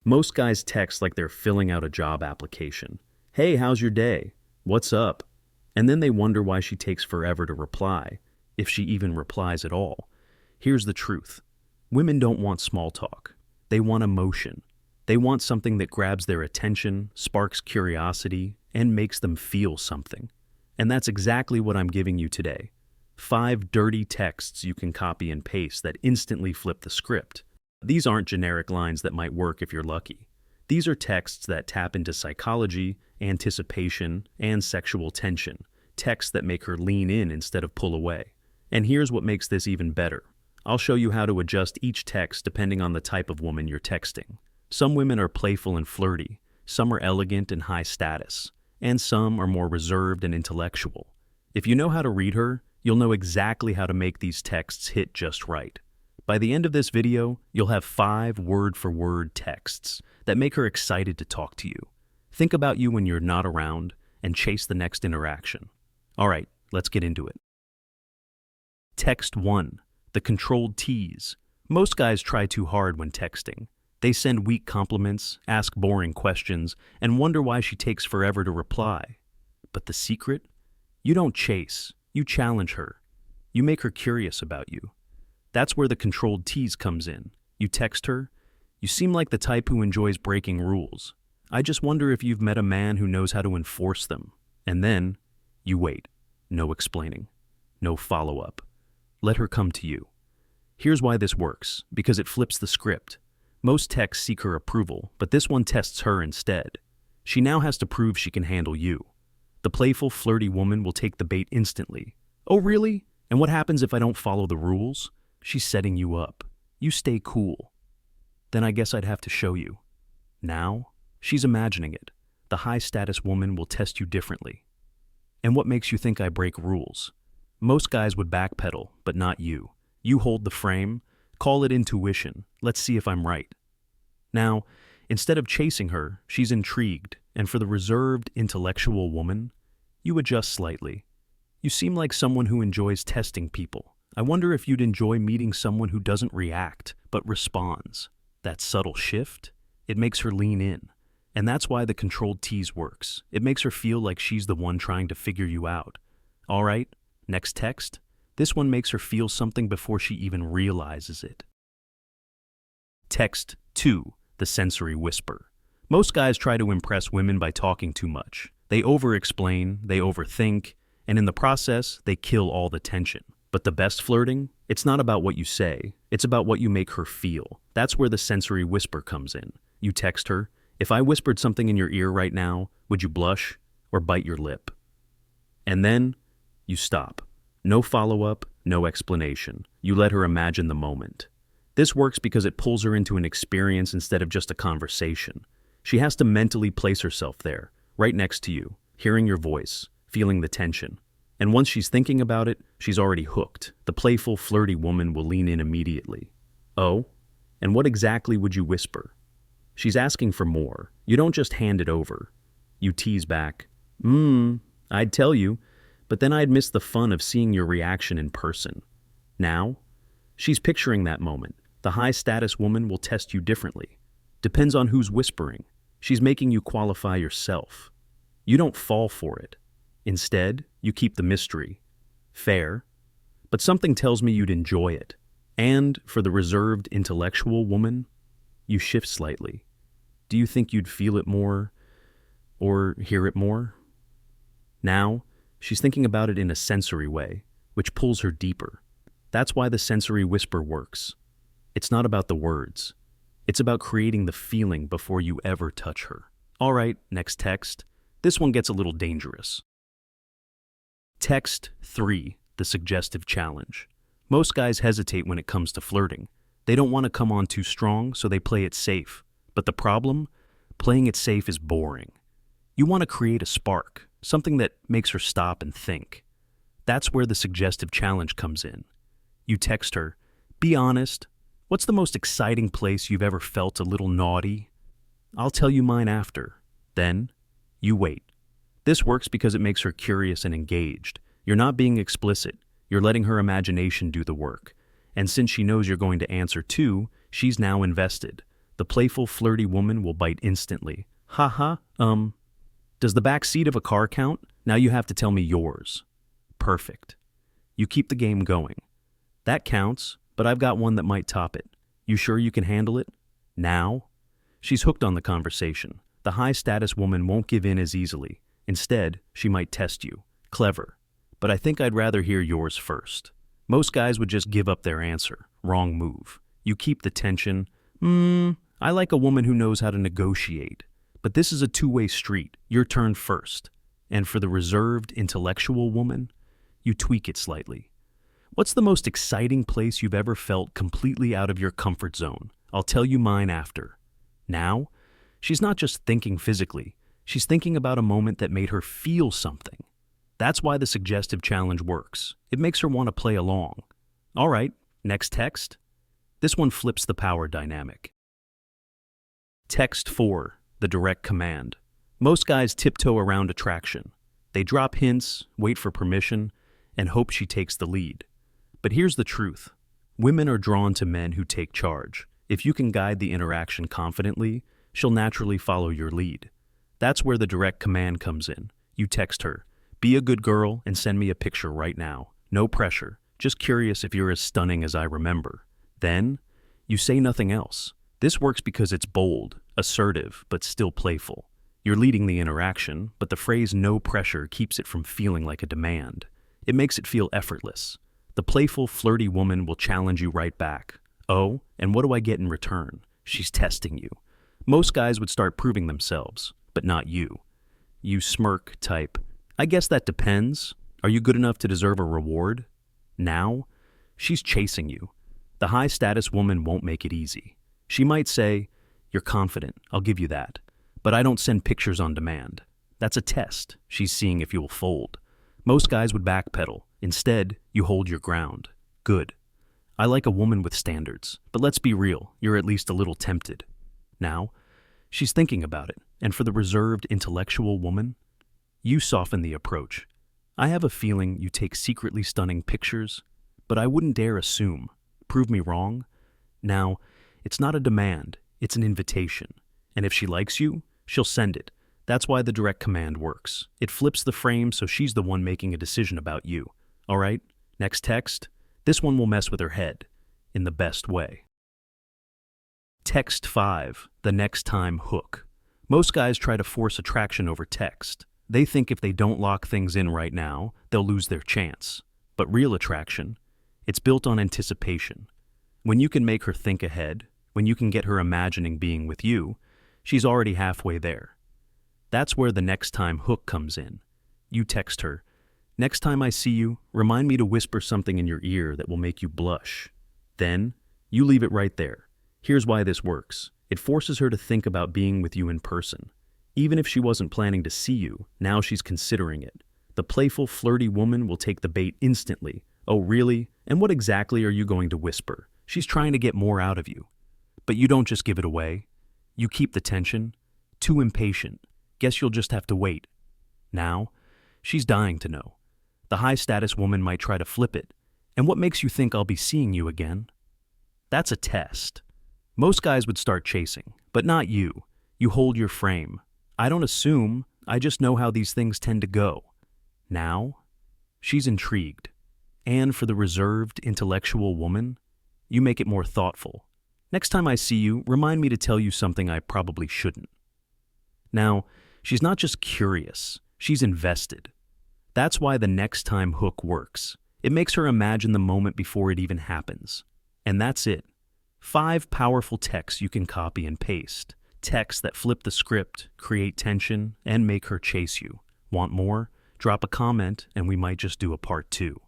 Most guys text like they're filling out a job application. Hey, how's your day? What's up? And then they wonder why she takes forever to reply, if she even replies at all. Here's the truth. Women don't want small talk. They want emotion. They want something that grabs their attention, sparks curiosity, and makes them feel something. And that's exactly what I'm giving you today. 5 dirty texts you can copy and paste that instantly flip the script. These aren't generic lines that might work if you're lucky. These are texts that tap into psychology, anticipation, and sexual tension. Texts that make her lean in instead of pull away. And here's what makes this even better. I'll show you how to adjust each text depending on the type of woman you're texting. Some women are playful and flirty, some are elegant and high status, and some are more reserved and intellectual. If you know how to read her, you'll know exactly how to make these texts hit just right. By the end of this video, you'll have 5 word-for-word texts that make her excited to talk to you. Think about you when you're not around and chase the next interaction. All right, let's get into it. Text 1. The controlled tease. Most guys try too hard when texting. They send weak compliments, ask boring questions, and wonder why she takes forever to reply. But the secret? You don't chase, you challenge her. You make her curious about you. That's where the controlled tease comes in. You text her, "You seem like the type who enjoys breaking rules. I just wonder if you've met a man who knows how to enforce them." And then, you wait. No explaining. No follow-up. Let her come to you. Here's why this works, because it flips the script. Most texts seek her approval, but this one tests her instead. She now has to prove she can handle you. The playful, flirty woman will take the bait instantly. "Oh, really? And what happens if I don't follow the rules?" She's setting you up. You stay cool. "Then I guess I'd have to show you." Now, she's imagining it. The high-status woman will test you differently. And what makes you think I break rules? Most guys would backpedal, but not you. You hold the frame, call it intuition. Let's see if I'm right. Now, instead of chasing her, she's intrigued, and for the reserved, intellectual woman, you adjust slightly. "You seem like someone who enjoys testing people. I wonder if you'd enjoy meeting someone who doesn't react, but responds." That subtle shift, it makes her lean in. And that's why the controlled tease works. It makes her feel like she's the one trying to figure you out. All right, next text. This one makes her feel something before she even realizes it. Text 2. The sensory whisper. Most guys try to impress women by talking too much. They over-explain, they overthink, and in the process, they kill all the tension. But the best flirting? It's not about what you say, it's about what you make her feel. That's where the sensory whisper comes in. You text her, "If I whispered something in your ear right now, would you blush or bite your lip?" And then, you stop. No follow-up, no explanation. You let her imagine the moment. This works because it pulls her into an experience instead of just a conversation. She has to mentally place herself there, right next to you, hearing your voice, feeling the tension. And once she's thinking about it, she's already hooked. The playful, flirty woman will lean in immediately. "Oh? And what exactly would you whisper?" She's asking for more. You don't just hand it over. You tease back, I'd tell you, but then I'd miss the fun of seeing your reaction in person." Now, she's picturing that moment. The high-status woman will test you differently. Depends on who's whispering. She's making you qualify yourself. You don't fall for it. Instead, you keep the mystery. Fair, but something tells me you'd enjoy it. And for the reserved, intellectual woman, you shift slightly. Do you think you'd feel it more or hear it more? Now, she's thinking about it in a sensory way, which pulls her deeper. That's why the sensory whisper works. It's not about the words. It's about creating the feeling before you ever touch her. All right, next text. This one gets a little dangerous. Text 3. The suggestive challenge. Most guys hesitate when it comes to flirting. They don't want to come on too strong, so they play it safe. But the problem? Playing it safe is boring. You want to create a spark, something that makes her stop and think. That's where the suggestive challenge comes in. You text her, "Be honest, what's the most exciting place you've ever felt a little naughty?" "I'll tell you mine after." Then, you wait. This works because it makes her curious and engaged. You're not being explicit, you're letting her imagination do the work. And since she knows you're going to answer too, she's now invested. The playful, flirty woman will bite instantly. Haha, does the back seat of a car count? Now you have to tell me yours. Perfect. You keep the game going. That counts, but I've got one that might top it. You sure you can handle it? Now? She's hooked on the conversation. The high-status woman won't give in as easily. Instead, she might test you. Clever. But I think I'd rather hear yours first. Most guys would just give up their answer. Wrong move. You keep the tension. I like a woman who knows how to negotiate. But this is a two-way street. Your turn first. And for the reserved, intellectual woman, you tweak it slightly. What's the most exciting place you've ever felt completely out of your comfort zone? I'll tell you mine after. Now, she's not just thinking physically. She's thinking about a moment that made her feel something. That's why the suggestive challenge works. It makes her want to play along. All right, next text. This one flips the power dynamic. Text 4, the direct command. Most guys tiptoe around attraction. They drop hints, wait for permission, and hope she takes the lead. But here's the truth. Women are drawn to men who take charge. If you can guide the interaction confidently, she'll naturally follow your lead. That's where the direct command comes in. You text her, "Be a good girl and send me a picture right now." No pressure, just curious if you're as stunning as I remember. Then, you say nothing else. This works because it's bold, assertive, but still playful. You're leading the interaction, but the phrase "no pressure" keeps it from feeling like a demand. It makes it feel effortless. The playful, flirty woman will challenge you right back. Oh, and what do I get in return? She's testing you. Most guys would start proving themselves, but not you. You smirk, type, "I guess that depends. Are you good enough to deserve a reward?" Now, she's chasing you. The high-status woman won't make it easy. She might say, "You're confident, I'll give you that. But I don't send pictures on demand." That's a test. She's seeing if you'll fold. Most guys would backpedal. Instead, you hold your ground. Good. I like a woman with standards. But let's be real, you're at least a little tempted. Now, she's thinking about it. And for the reserved, intellectual woman, you soften the approach. "I have a feeling you take secretly stunning pictures, but I wouldn't dare assume. Prove me wrong." Now, it's not a demand, it's an invitation. And if she likes you, she'll send it. That's why the direct command works. It flips the frame so she's the one making a decision about you. All right, next text. This one will mess with her head, in the best way. Text 5, the next time hook. Most guys try to force attraction over text. They think if they don't lock things in right now, they'll lose their chance. But real attraction, it's built on anticipation. When you can make her think ahead, when you can get her imagining being with you, she's already halfway there. That's where the next time hook comes in. You text her, "Next time I see you, remind me to whisper something in your ear that will make you blush." Then, you leave it right there. Here's why this works. It forces her to think about being with you in person. Even if she wasn't planning to see you, now she's considering it. The playful, flirty woman will take the bait instantly. "Oh, really? And what exactly are you going to whisper?" She's trying to get more out of you. But you don't just give it away. You keep the tension. Too impatient. Guess you'll just have to wait. Now, she's dying to know. The high-status woman might try to flip it. "And what makes you think I'll be seeing you again?" That's a test. Most guys would start chasing, but not you. You hold your frame. "I don't assume, I just know how these things tend to go." Now, she's intrigued. And for the reserved, intellectual woman, you make it more thoughtful. "Next time I see you, remind me to tell you something I probably shouldn't." Now, she's not just curious, she's invested. That's why the next time hook works. It makes her imagine the moment before it even happens. And that's it. 5 powerful texts you can copy and paste. Texts that flip the script, create tension, and make her chase you. Want more? Drop a comment and we might just do a part 2.